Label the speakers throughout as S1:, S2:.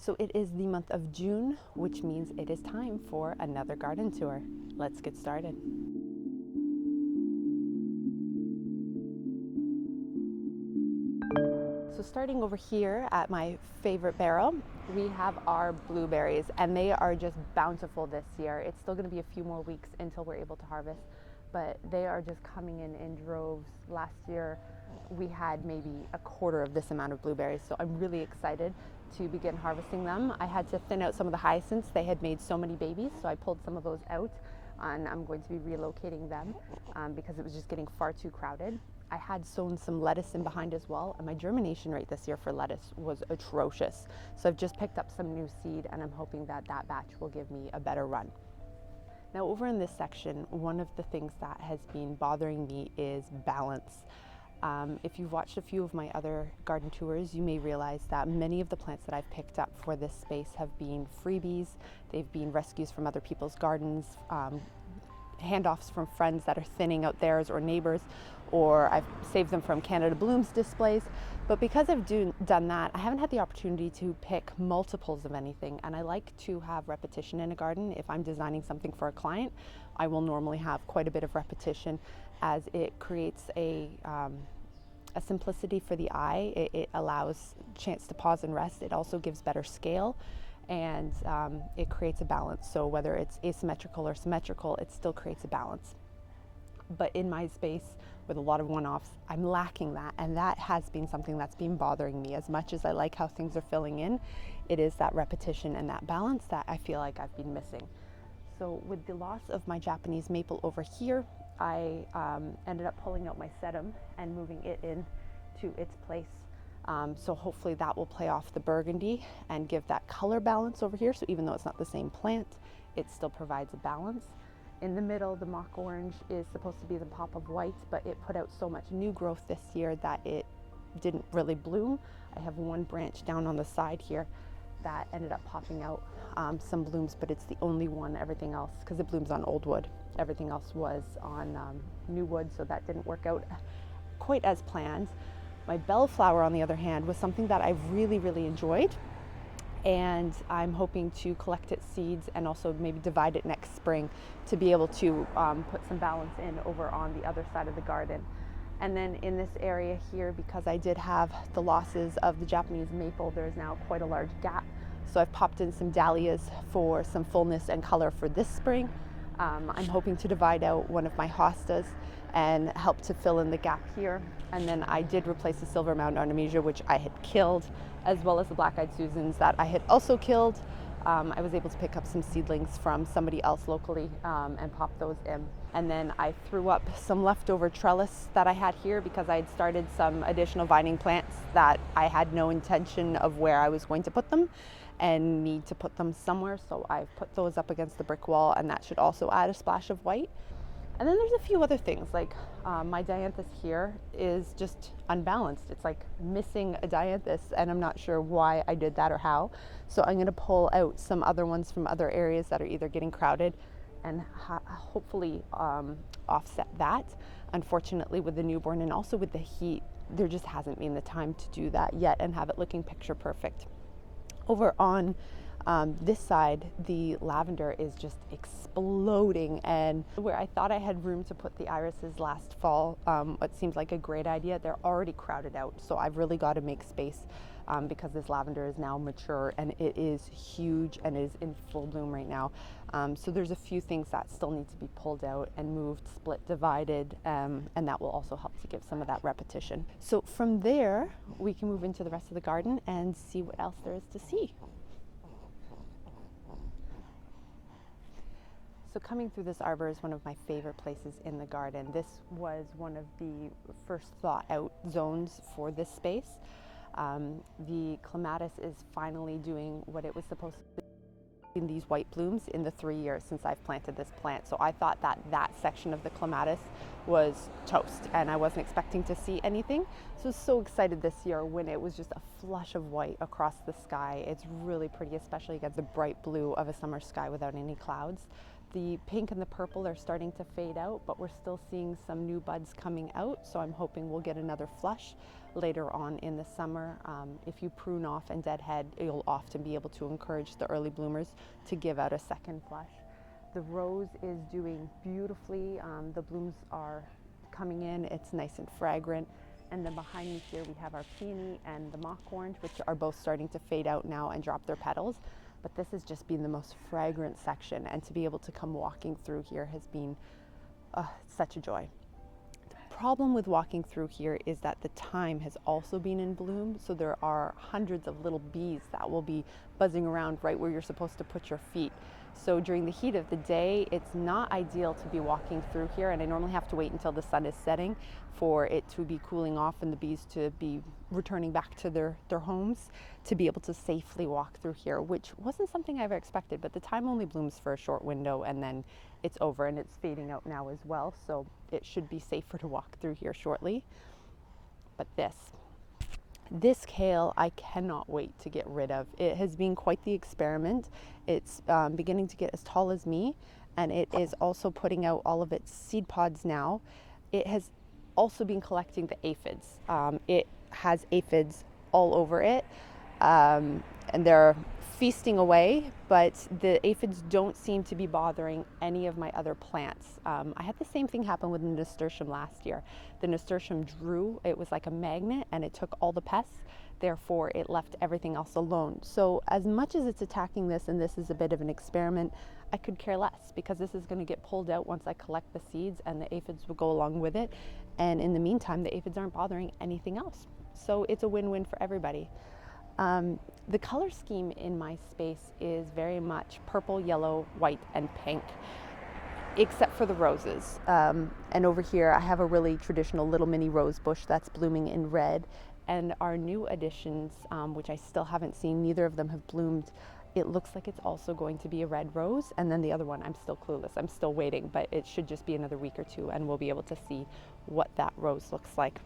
S1: So it is the month of June, which means it is time for another garden tour. Let's get started. So starting over here at my favorite barrel, we have our blueberries, and they are just bountiful this year. It's still going to be a few more weeks until we're able to harvest, but they are just coming in droves. Last year we had maybe a quarter of this amount of blueberries, so I'm really excited to begin harvesting them. I had to thin out some of the hyacinths. They had made so many babies, so I pulled some of those out, and I'm going to be relocating them because it was just getting far too crowded. I had sown some lettuce in behind as well, and my germination rate this year for lettuce was atrocious. So I've just picked up some new seed, and I'm hoping that that batch will give me a better run. Now over in this section, one of the things that has been bothering me is balance. If you've watched a few of my other garden tours, you may realize that many of the plants that I've picked up for this space have been freebies. They've been rescues from other people's gardens, handoffs from friends that are thinning out theirs or neighbors, or I've saved them from Canada Blooms displays. But because I've done that, I haven't had the opportunity to pick multiples of anything, and I like to have repetition in a garden. If I'm designing something for a client, I will normally have quite a bit of repetition, as it creates a simplicity for the eye. It allows a chance to pause and rest. It also gives better scale, and it creates a balance. So whether it's asymmetrical or symmetrical, it still creates a balance. But in my space with a lot of one-offs, I'm lacking that, and that has been something that's been bothering me. As much as I like how things are filling in, it is that repetition and that balance that I feel like I've been missing. So with the loss of my Japanese maple over here, I ended up pulling out my sedum and moving it in to its place. So hopefully that will play off the burgundy and give that color balance over here. So even though it's not the same plant, it still provides a balance. In the middle, the mock orange is supposed to be the pop of white, but it put out so much new growth this year that it didn't really bloom. I have one branch down on the side here that ended up popping out some blooms, but it's the only one. Everything else, because it blooms on old wood, everything else was on new wood, so that didn't work out quite as planned. My Bellflower, on the other hand, was something that I've really enjoyed, and I'm hoping to collect its seeds and also maybe divide it next spring to be able to put some balance in over on the other side of the garden. And then in this area here, because I did have the losses of the Japanese maple, there's now quite a large gap. So I've popped in some dahlias for some fullness and color for this spring. I'm hoping to divide out one of my hostas and help to fill in the gap here. And then I did replace the silver mountain artemisia, which I had killed, as well as the black-eyed Susans that I had also killed. I was able to pick up some seedlings from somebody else locally and pop those in. And then I threw up some leftover trellis that I had here because I had started some additional vining plants that I had no intention of where I was going to put them and need to put them somewhere. So I've put those up against the brick wall, and that should also add a splash of white. And then there's a few other things, like my dianthus here is just unbalanced. It's like missing a dianthus, and I'm not sure why I did that or how. So I'm going to pull out some other ones from other areas that are either getting crowded and hopefully offset that. Unfortunately, with the newborn and also with the heat, there just hasn't been the time to do that yet and have it looking picture perfect. Over on this side, the lavender is just exploding, and where I thought I had room to put the irises last fall, what seems like a great idea, they're already crowded out. So I've really got to make space because this lavender is now mature and it is huge and is in full bloom right now. So there's a few things that still need to be pulled out and moved, split, divided, and that will also help to give some of that repetition. So from there, we can move into the rest of the garden and see what else there is to see. So coming through this arbor is one of my favorite places in the garden. This was one of the first thought out zones for this space. The clematis is finally doing what it was supposed to do in these white blooms in the 3 years since I've planted this plant. So I thought that that section of the clematis was toast, and I wasn't expecting to see anything. So I was so excited this year when it was just a flush of white across the sky. It's really pretty, especially against the bright blue of a summer sky without any clouds. The pink and the purple are starting to fade out, but we're still seeing some new buds coming out, so I'm hoping we'll get another flush later on in the summer. If you prune off and deadhead, you'll often be able to encourage the early bloomers to give out a second flush. The rose is doing beautifully. The blooms are coming in. It's nice and fragrant. And then behind me here we have our peony and the mock orange, which are both starting to fade out now and drop their petals. But this has just been the most fragrant section, and to be able to come walking through here has been such a joy. The problem with walking through here is that the thyme has also been in bloom, so there are hundreds of little bees that will be buzzing around right where you're supposed to put your feet. So during the heat of the day, it's not ideal to be walking through here, and I normally have to wait until the sun is setting for it to be cooling off and the bees to be returning back to their homes to be able to safely walk through here, which wasn't something I ever expected, but the thyme only blooms for a short window and then it's over, and it's fading out now as well, so it should be safer to walk through here shortly. But this kale I cannot wait to get rid of. It has been quite the experiment. It's beginning to get as tall as me, and it is also putting out all of its seed pods now. It has also been collecting the aphids. It has aphids all over it, and they're feasting away, but the aphids don't seem to be bothering any of my other plants. I had the same thing happen with the nasturtium last year. The nasturtium drew, it was like a magnet, and it took all the pests, therefore it left everything else alone. So as much as it's attacking this, and this is a bit of an experiment, I could care less, because this is going to get pulled out once I collect the seeds, and the aphids will go along with it, and in the meantime the aphids aren't bothering anything else. So it's a win-win for everybody. The color scheme in my space is very much purple, yellow, white, and pink, except for the roses. And over here I have a really traditional little mini rose bush that's blooming in red. And our new additions, which I still haven't seen, neither of them have bloomed. It looks like it's also going to be a red rose. And then the other one, I'm still clueless. I'm still waiting, but it should just be another week or two and we'll be able to see what that rose looks like.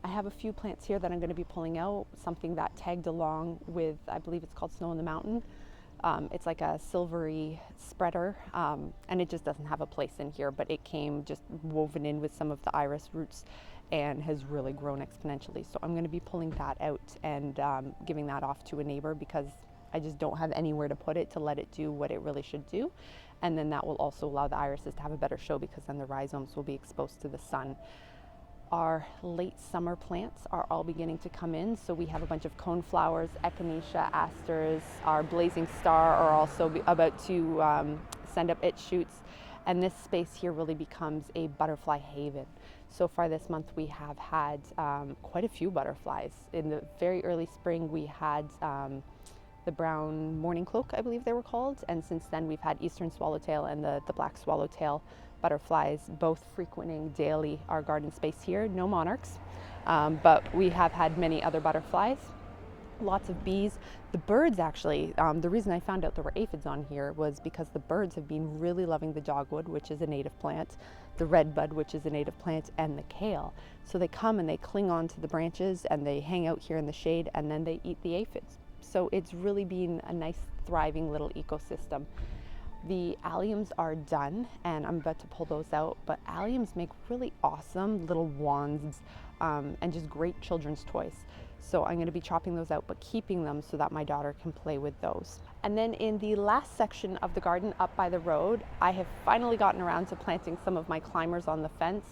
S1: I have a few plants here that I'm going to be pulling out, something that tagged along with, I believe it's called Snow in the Mountain. It's like a silvery spreader, and it just doesn't have a place in here, but it came just woven in with some of the iris roots and has really grown exponentially. So I'm going to be pulling that out and giving that off to a neighbor, because I just don't have anywhere to put it to let it do what it really should do. And then that will also allow the irises to have a better show, because then the rhizomes will be exposed to the sun. Our late summer plants are all beginning to come in. So we have a bunch of coneflowers, echinacea, asters. Our blazing star are also about to send up its shoots. And this space here really becomes a butterfly haven. So far this month we have had quite a few butterflies. In the very early spring we had the brown morning cloak, I believe they were called. And since then we've had eastern swallowtail and the black swallowtail butterflies, both frequenting daily our garden space here. No monarchs, but we have had many other butterflies, lots of bees. The birds actually, the reason I found out there were aphids on here was because the birds have been really loving the dogwood, which is a native plant, the redbud, which is a native plant, and the kale. So they come and they cling on to the branches and they hang out here in the shade, and then they eat the aphids. So it's really been a nice thriving little ecosystem. The alliums are done and I'm about to pull those out, but alliums make really awesome little wands and just great children's toys. So I'm going to be chopping those out, but keeping them so that my daughter can play with those. And then in the last section of the garden up by the road, I have finally gotten around to planting some of my climbers on the fence.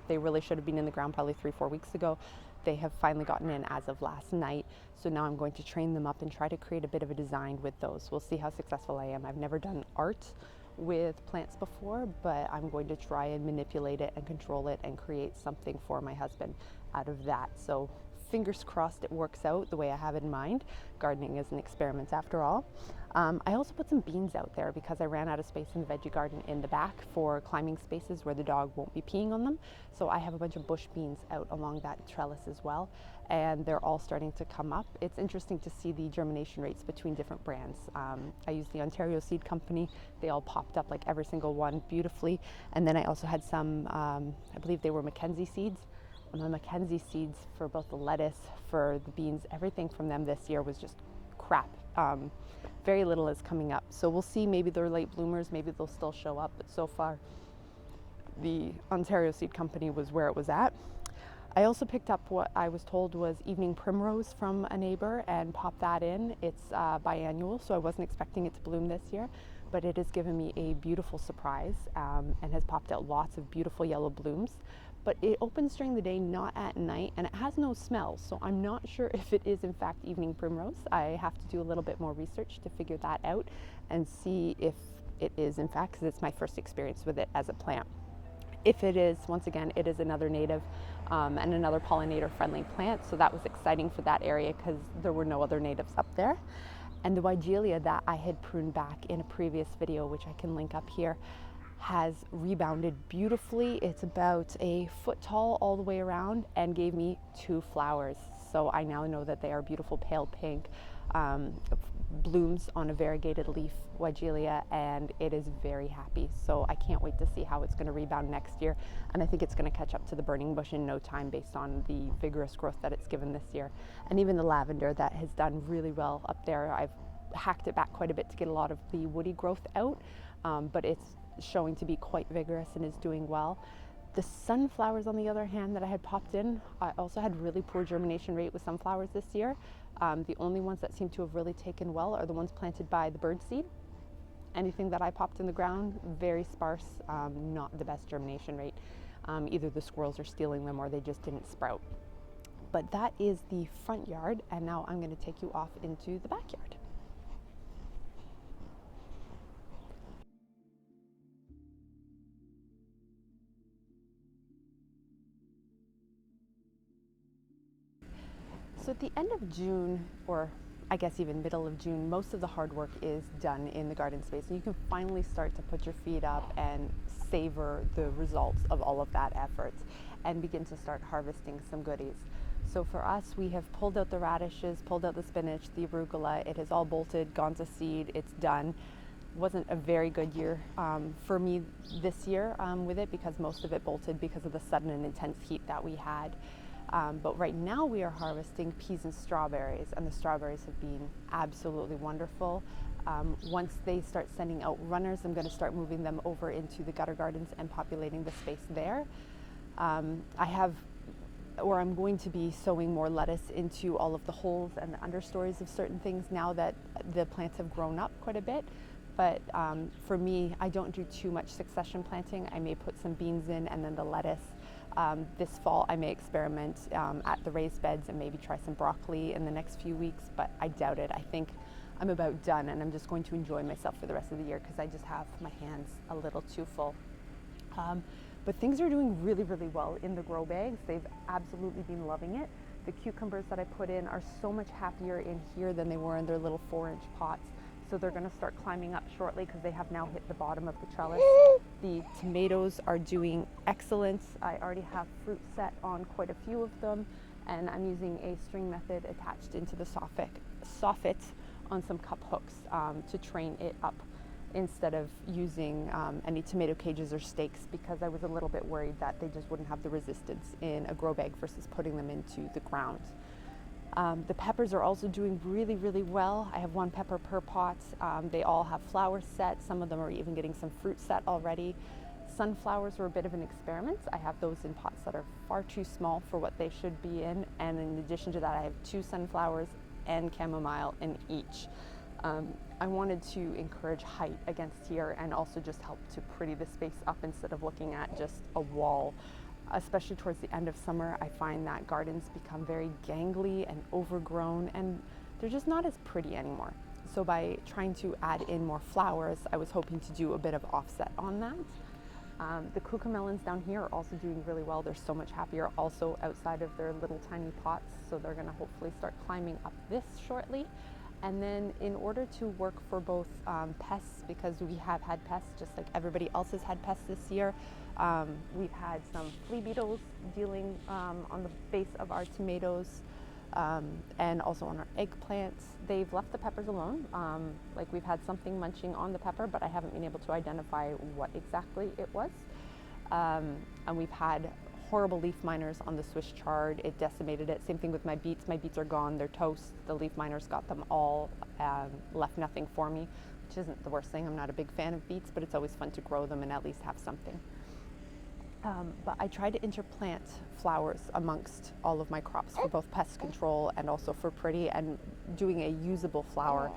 S1: They really should have been in the ground probably 3-4 weeks ago. They have finally gotten in as of last night. So now I'm going to train them up and try to create a bit of a design with those. We'll see how successful I am. I've never done art with plants before, but I'm going to try and manipulate it and control it and create something for my husband out of that. So fingers crossed it works out the way I have it in mind. Gardening is an experiment after all. I also put some beans out there because I ran out of space in the veggie garden in the back for climbing spaces where the dog won't be peeing on them. So I have a bunch of bush beans out along that trellis as well, and they're all starting to come up. It's interesting to see the germination rates between different brands. I use the Ontario Seed Company. They all popped up, like every single one, beautifully. And then I also had some, I believe they were Mackenzie seeds. And the Mackenzie seeds for both the lettuce, for the beans, everything from them this year was just crap. Very little is coming up. So we'll see, maybe they're late bloomers, maybe they'll still show up, but so far the Ontario Seed Company was where it was at. I also picked up what I was told was evening primrose from a neighbor and popped that in. It's biannual, so I wasn't expecting it to bloom this year, but it has given me a beautiful surprise and has popped out lots of beautiful yellow blooms. But it opens during the day, not at night, and it has no smell, so I'm not sure if it is in fact evening primrose. I have to do a little bit more research to figure that out and see if it is in fact, because it's my first experience with it as a plant. If it is, once again, it is another native and another pollinator-friendly plant, so that was exciting for that area because there were no other natives up there. And the Weigelia that I had pruned back in a previous video, which I can link up here, has rebounded beautifully. It's about a foot tall all the way around and gave me 2 flowers. So I now know that they are beautiful pale pink blooms on a variegated leaf Weigelia, and it is very happy. So I can't wait to see how it's going to rebound next year, and I think it's going to catch up to the burning bush in no time based on the vigorous growth that it's given this year. And even the lavender that has done really well up there, I've hacked it back quite a bit to get a lot of the woody growth out, but it's showing to be quite vigorous and is doing well. The sunflowers, on the other hand, that I had popped in, I also had really poor germination rate with sunflowers this year. The only ones that seem to have really taken well are the ones planted by the birdseed. Anything that I popped in the ground, very sparse, not the best germination rate. Either the squirrels are stealing them or they just didn't sprout. But that is the front yard, and now I'm going to take you off into the backyard. So at the end of June, or I guess even middle of June, most of the hard work is done in the garden space, and you can finally start to put your feet up and savor the results of all of that effort and begin to start harvesting some goodies. So for us, we have pulled out the radishes, pulled out the spinach, the arugula. It has all bolted, gone to seed, it's done. Wasn't a very good year for me this year with it, because most of it bolted because of the sudden and intense heat that we had. But right now we are harvesting peas and strawberries, and the strawberries have been absolutely wonderful. Once they start sending out runners, I'm going to start moving them over into the gutter gardens and populating the space there. I'm going to be sowing more lettuce into all of the holes and the understories of certain things now that the plants have grown up quite a bit. But for me, I don't do too much succession planting. I may put some beans in and then the lettuce. This fall I may experiment at the raised beds and maybe try some broccoli in the next few weeks, but I doubt it. I think I'm about done, and I'm just going to enjoy myself for the rest of the year because I just have my hands a little too full. But things are doing really, really well in the grow bags. They've absolutely been loving it. The cucumbers that I put in are so much happier in here than they were in their little 4-inch pots. So they're going to start climbing up shortly because they have now hit the bottom of the trellis. The tomatoes are doing excellent. I already have fruit set on quite a few of them, and I'm using a string method attached into the soffit on some cup hooks to train it up instead of using any tomato cages or stakes, because I was a little bit worried that they just wouldn't have the resistance in a grow bag versus putting them into the ground. The peppers are also doing really, really well. I have 1 pepper per pot. They all have flowers set. Some of them are even getting some fruit set already. Sunflowers were a bit of an experiment. I have those in pots that are far too small for what they should be in. And in addition to that, I have 2 sunflowers and chamomile in each. I wanted to encourage height against here and also just help to pretty the space up instead of looking at just a wall. Especially towards the end of summer, I find that gardens become very gangly and overgrown, and they're just not as pretty anymore. So by trying to add in more flowers, I was hoping to do a bit of offset on that. The cucamelons down here are also doing really well. They're so much happier also outside of their little tiny pots, so they're going to hopefully start climbing up this shortly. And then in order to work for both pests, because we have had pests just like everybody else has had pests this year, we've had some flea beetles dealing on the base of our tomatoes and also on our eggplants. They've left the peppers alone. Like we've had something munching on the pepper, but I haven't been able to identify what exactly it was. And we've had horrible leaf miners on the Swiss chard. It decimated it. Same thing with my beets. My beets are gone. They're toast. The leaf miners got them all, left nothing for me, which isn't the worst thing. I'm not a big fan of beets, but it's always fun to grow them and at least have something. But I tried to interplant flowers amongst all of my crops for both pest control and also for pretty and doing a usable flower.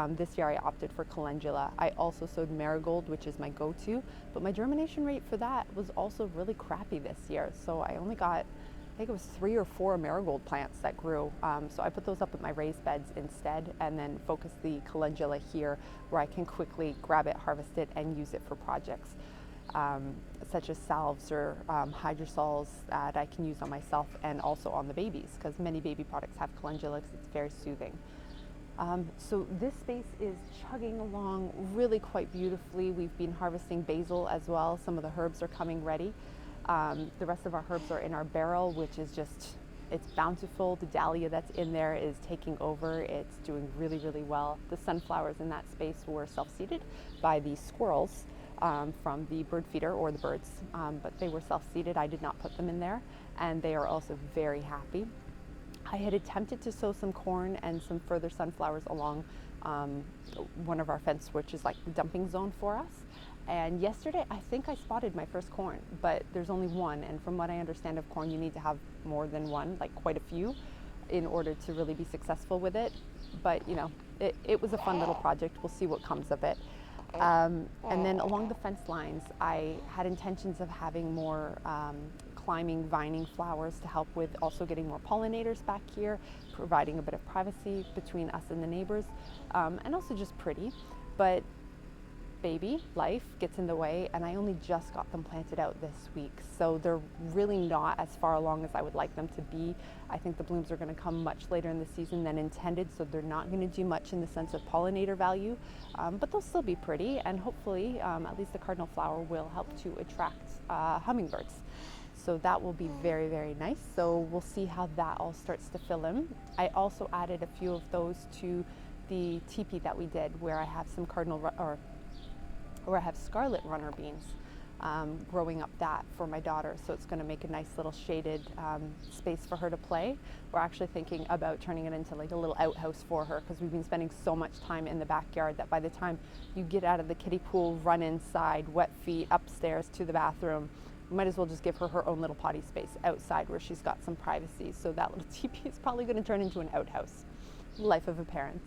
S1: This year I opted for calendula. I also sowed marigold, which is my go-to, but my germination rate for that was also really crappy this year. So I only got, I think it was 3 or 4 marigold plants that grew. So I put those up at my raised beds instead and then focus the calendula here where I can quickly grab it, harvest it, and use it for projects. Such as salves or hydrosols that I can use on myself and also on the babies, because many baby products have calendula because it's very soothing. So this space is chugging along really quite beautifully. We've been harvesting basil as well. Some of the herbs are coming ready. The rest of our herbs are in our barrel, which is just, it's bountiful. The dahlia that's in there is taking over. It's doing really, really well. The sunflowers in that space were self-seeded by the squirrels from the bird feeder or the birds, but they were self-seeded. I did not put them in there, and they are also very happy. I had attempted to sow some corn and some further sunflowers along one of our fences, which is like the dumping zone for us. And yesterday, I think I spotted my first corn, but there's only one. And from what I understand of corn, you need to have more than one, like quite a few, in order to really be successful with it. But you know, it was a fun little project. We'll see what comes of it. And then along the fence lines, I had intentions of having more climbing, vining flowers to help with also getting more pollinators back here, providing a bit of privacy between us and the neighbors, and also just pretty. But baby life gets in the way, and I only just got them planted out this week, so they're really not as far along as I would like them to be. I think the blooms are going to come much later in the season than intended, so they're not going to do much in the sense of pollinator value, but they'll still be pretty, and hopefully at least the cardinal flower will help to attract hummingbirds. So that will be very, very nice. So we'll see how that all starts to fill in. I also added a few of those to the teepee that we did, where I have some where I have scarlet runner beans growing up that for my daughter. So it's going to make a nice little shaded space for her to play. We're actually thinking about turning it into like a little outhouse for her, because we've been spending so much time in the backyard that by the time you get out of the kiddie pool, run inside, wet feet, upstairs to the bathroom, you might as well just give her her own little potty space outside where she's got some privacy. So that little teepee is probably going to turn into an outhouse. Life of a parent.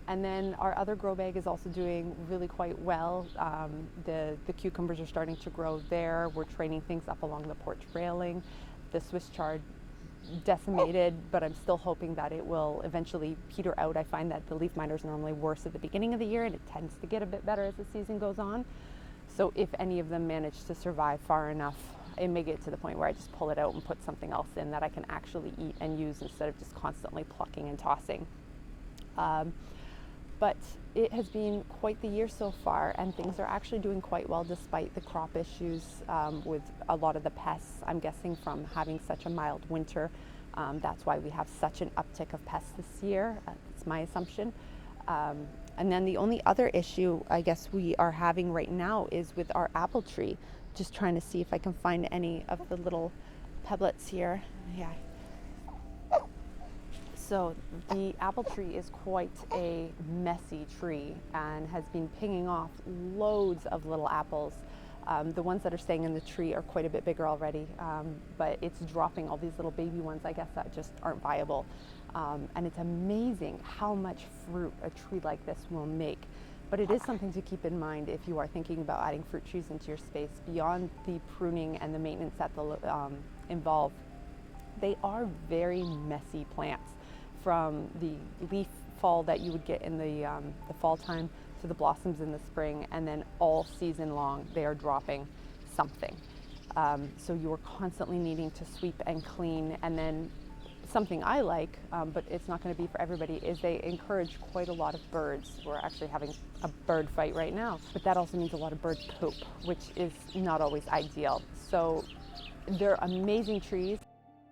S1: And then our other grow bag is also doing really quite well. The cucumbers are starting to grow there. We're training things up along the porch railing. The Swiss chard decimated, but I'm still hoping that it will eventually peter out. I find that the leaf miner is normally worse at the beginning of the year, and it tends to get a bit better as the season goes on. So if any of them manage to survive far enough, it may get to the point where I just pull it out and put something else in that I can actually eat and use instead of just constantly plucking and tossing. But it has been quite the year so far, and things are actually doing quite well despite the crop issues with a lot of the pests. I'm guessing from having such a mild winter, that's why we have such an uptick of pests this year. It's my assumption. And then the only other issue I guess we are having right now is with our apple tree. Just trying to see if I can find any of the little pebblets here. Yeah. So the apple tree is quite a messy tree and has been pinging off loads of little apples. The ones that are staying in the tree are quite a bit bigger already, but it's dropping all these little baby ones, I guess, that just aren't viable. And it's amazing how much fruit a tree like this will make. But it is something to keep in mind if you are thinking about adding fruit trees into your space. Beyond the pruning and the maintenance that involve, they are very messy plants. From the leaf fall that you would get in the fall time to the blossoms in the spring, and then all season long they are dropping something. So you are constantly needing to sweep and clean. And then something I like, but it's not going to be for everybody, is they encourage quite a lot of birds. We're actually having a bird fight right now, but that also means a lot of bird poop, which is not always ideal. So they're amazing trees.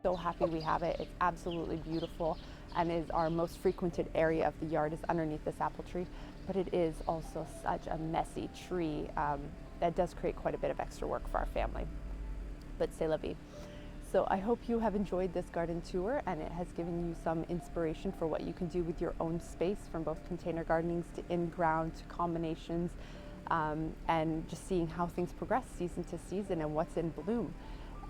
S1: So happy we have it. It's absolutely beautiful, and is our most frequented area of the yard is underneath this apple tree. But it is also such a messy tree that does create quite a bit of extra work for our family. but c'est la vie. So I hope you have enjoyed this garden tour and it has given you some inspiration for what you can do with your own space, from both container gardenings to in-ground to combinations, and just seeing how things progress season to season and what's in bloom.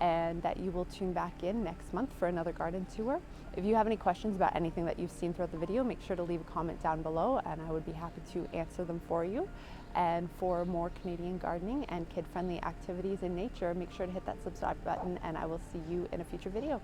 S1: And that you will tune back in next month for another garden tour. If you have any questions about anything that you've seen throughout the video, make sure to leave a comment down below and I would be happy to answer them for you. And for more Canadian gardening and kid-friendly activities in nature, make sure to hit that subscribe button and I will see you in a future video.